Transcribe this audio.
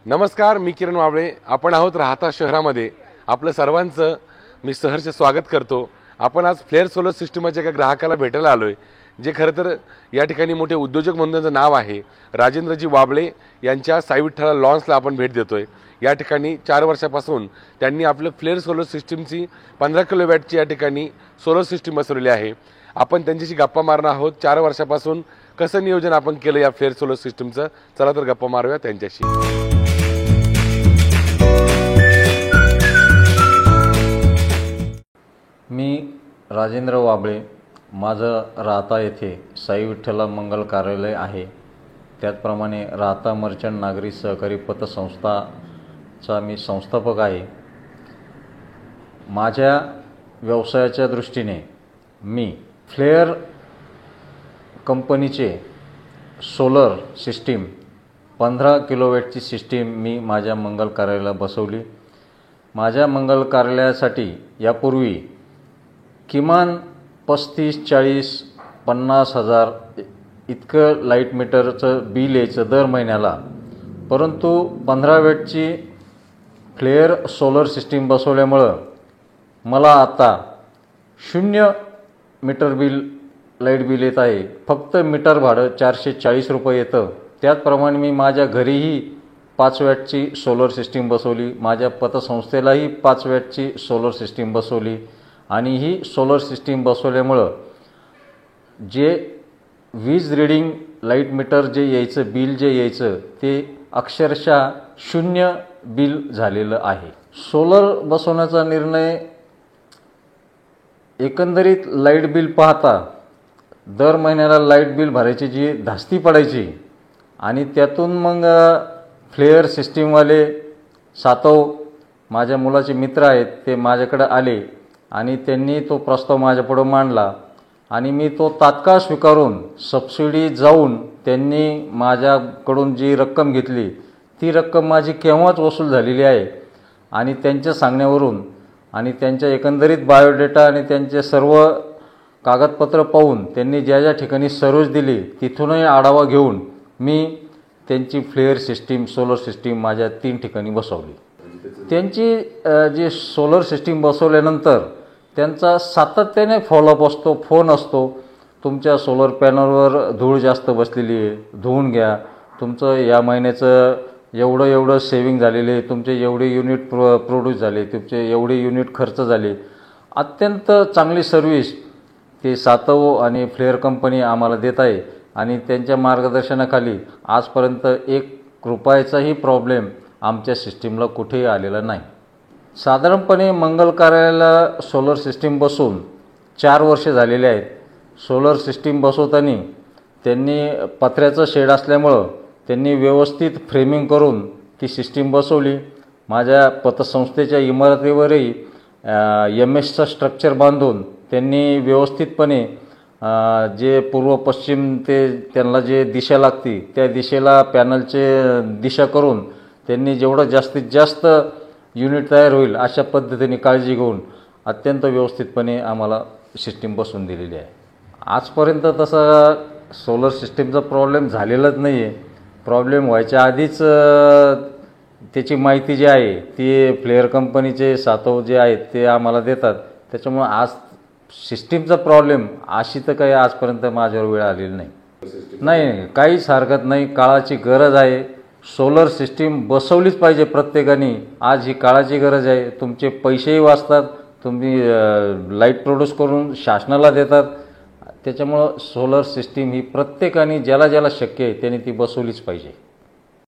नमस्कार, मी किरण वाबळे. आपण आहोत राहता शहरामध्ये. आपलं सर्वांचं मी सहर्ष स्वागत करतो. आपण आज फ्लेअर सोलर सिस्टमच्या एका ग्राहकाला भेटायला आलोय, जे खरं तर या ठिकाणी मोठे उद्योजक म्हणून त्यांचं नाव आहे. राजेंद्रजी वाबळे यांच्या साई विठ्ठला लॉन्सला आपण भेट देतोय. या ठिकाणी 4 वर्षापासून त्यांनी आपलं फ्लेअर सोलर सिस्टमची 15 किलोवॅटची या ठिकाणी सोलर सिस्टम बसवलेली आहे. आपण त्यांच्याशी गप्पा मारणार आहोत. 4 वर्षापासून कसं नियोजन आपण केलं या फ्लेअर सोलर सिस्टमचं. चला तर गप्पा मारूया त्यांच्याशी. मी राजेंद्र वाबळे. माझं राहता येथे साई विठ्ठला मंगल कार्यालय आहे. त्याचप्रमाणे राहता मर्चंट नागरी सहकारी पतसंस्थाचा मी संस्थापक आहे. माझ्या व्यवसायाच्या दृष्टीने मी फ्लेअर कंपनीचे सोलर सिस्टीम 15 किलोवॅटची सिस्टीम मी माझ्या मंगल कार्यालयाला बसवली. माझ्या मंगल कार्यालयासाठी यापूर्वी किमान 35-40-50 हजार इतकं लाईट मीटरचं बिल यायचं दर महिन्याला. परंतु 15 वॅटची फ्लेअर सोलर सिस्टीम बसवल्यामुळं मला आता 0 मीटर बिल लाईट बिल येत आहे. फक्त मीटर भाडं 440 रुपये येतं. त्याचप्रमाणे मी माझ्या घरीही 5 वॅटची सोलर सिस्टीम बसवली. माझ्या पतसंस्थेलाही 5 वॅटची सोलर सिस्टीम बसवली. आणि ही सोलर सिस्टीम बसवल्यामुळं जे वीज रीडिंग लाईट मीटर जे यायचं बिल जे यायचं ते अक्षरशः 0 बिल झालेलं आहे. सोलर बसवण्याचा निर्णय एकंदरीत लाईट बिल पाहता दर महिन्याला लाईट बिल भरायची जी धास्ती पडायची आणि त्यातून मग फ्लेअर सिस्टीमवाले सातव माझ्या मुलाचे मित्र आहेत ते माझ्याकडे आले आणि त्यांनी तो प्रस्ताव माझ्यापुढं मांडला आणि मी तो तात्काळ स्वीकारून सबसिडी जाऊन त्यांनी माझ्याकडून जी रक्कम घेतली ती रक्कम माझी केव्हाच वसूल झालेली आहे. आणि त्यांच्या सांगण्यावरून आणि त्यांच्या एकंदरीत बायोडेटा आणि त्यांचे सर्व कागदपत्र पाहून त्यांनी ज्या ज्या ठिकाणी सर्व्हिस दिली तिथूनही आढावा घेऊन मी त्यांची फ्लेअर सिस्टीम सोलर सिस्टीम माझ्या 3 ठिकाणी बसवली. त्यांची जी सोलर सिस्टीम बसवल्यानंतर त्यांचा सातत्याने फॉलोअप असतो, फोन असतो. तुमच्या सोलर पॅनलवर धूळ जास्त बसलेली आहे, धुवून घ्या. तुमचं या महिन्याचं एवढं सेविंग झालेले आहे, तुमचे एवढे युनिट प्रोड्यूस झाले, तुमचे एवढे युनिट खर्च झाले. अत्यंत चांगली सर्व्हिस ते सातव आणि फ्लेअर कंपनी आम्हाला देत आहे. आणि त्यांच्या मार्गदर्शनाखाली आजपर्यंत 1 रुपयाचाही प्रॉब्लेम आमच्या सिस्टीमला कुठेही आलेला नाही. साधारणपणे मंगल कार्यालयाला सोलर सिस्टीम बसून 4 वर्षे झालेले आहेत. सोलर सिस्टीम बसवताना त्यांनी पत्र्याचं शेड असल्यामुळं त्यांनी व्यवस्थित फ्रेमिंग करून ती सिस्टीम बसवली. माझ्या पतसंस्थेच्या इमारतीवरही MS स्ट्रक्चर बांधून त्यांनी व्यवस्थितपणे जे पूर्व पश्चिम ते त्यांना जे दिशा लागती त्या दिशेला पॅनलचे दिशा करून त्यांनी जेवढं जास्तीत जास्त युनिट तयार होईल अशा पद्धतीने काळजी घेऊन अत्यंत व्यवस्थितपणे आम्हाला सिस्टीम बसवून दिलेली आहे. आजपर्यंत तसा सोलर सिस्टीमचा प्रॉब्लेम झालेलाच नाही आहे. प्रॉब्लेम व्हायच्या आधीच त्याची माहिती जी आहे ती फ्लेअर कंपनीचे सातव जे आहेत ते आम्हाला देतात. त्याच्यामुळं आज सिस्टीमचा प्रॉब्लेम अशी तर काही आजपर्यंत माझ्यावर वेळ आलेली नाही. नाही, काहीच हरकत नाही. काळाची गरज आहे. सोलर सिस्टीम बसवलीच पाहिजे प्रत्येकाने. आज ही काळाची गरज आहे. तुमचे पैसेही वाचतात, तुम्ही लाईट प्रोड्यूस करून शासनाला देतात. त्याच्यामुळं सोलर सिस्टीम ही प्रत्येकाने ज्याला ज्याला शक्य आहे त्याने ती बसवलीच पाहिजे.